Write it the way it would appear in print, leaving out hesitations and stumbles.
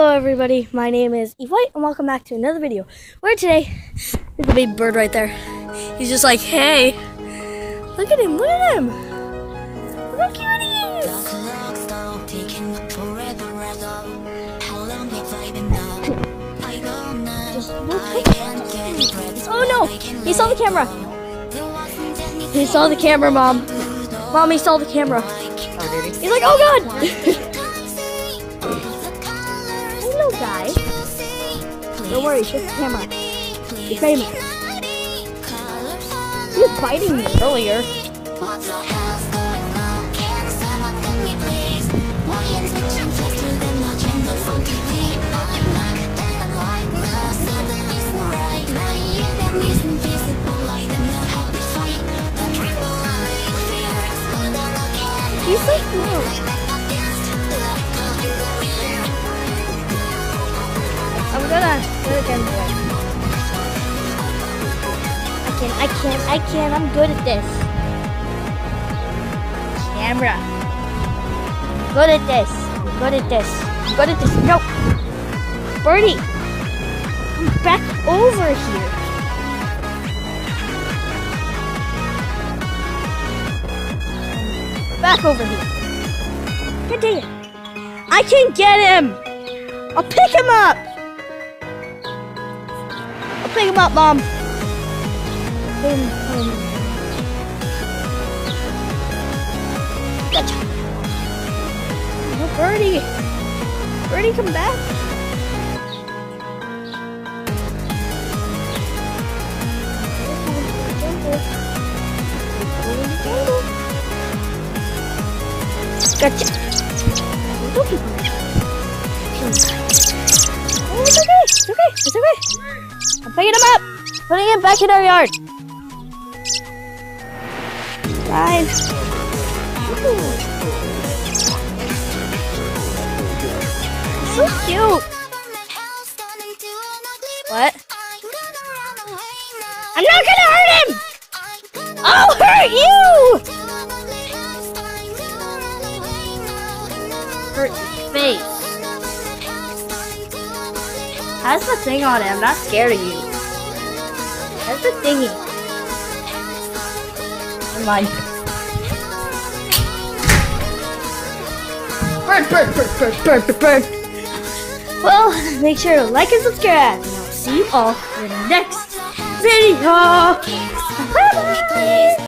Hello everybody, my name is Eve White and welcome back to another video where today, there's a big bird right there. He's just like, hey, look at him, look at him. Look how cute he is. Oh no, he saw the camera. He saw the camera, Mom. Mom, he saw the camera. Oh, did he? He's like, oh God. Hello, guys. Don't worry, it's just the camera. He's famous. He was biting me earlier. He's so cute. I'm gonna do it again. I can. I'm good at this. Camera. Good at this. Good at this. Good at this. No. Birdie. Come back over here. Back over here. God dang it. I can get him. I'll pick him up. Pick him up, Mom. Gotcha. Oh, Birdie. Birdie, come back. Gotcha. Oh, it's okay. It's okay. It's okay. I'm picking him up, putting him back in our yard. Guys. So cute. What? I'm not gonna hurt him! I'll hurt you! Hurt your face. That's the thing on it. I'm not scared of you. That's the thingy. Never mind. Bird. Well, make sure to like and subscribe. And I'll see you all in the next video. Bye-bye.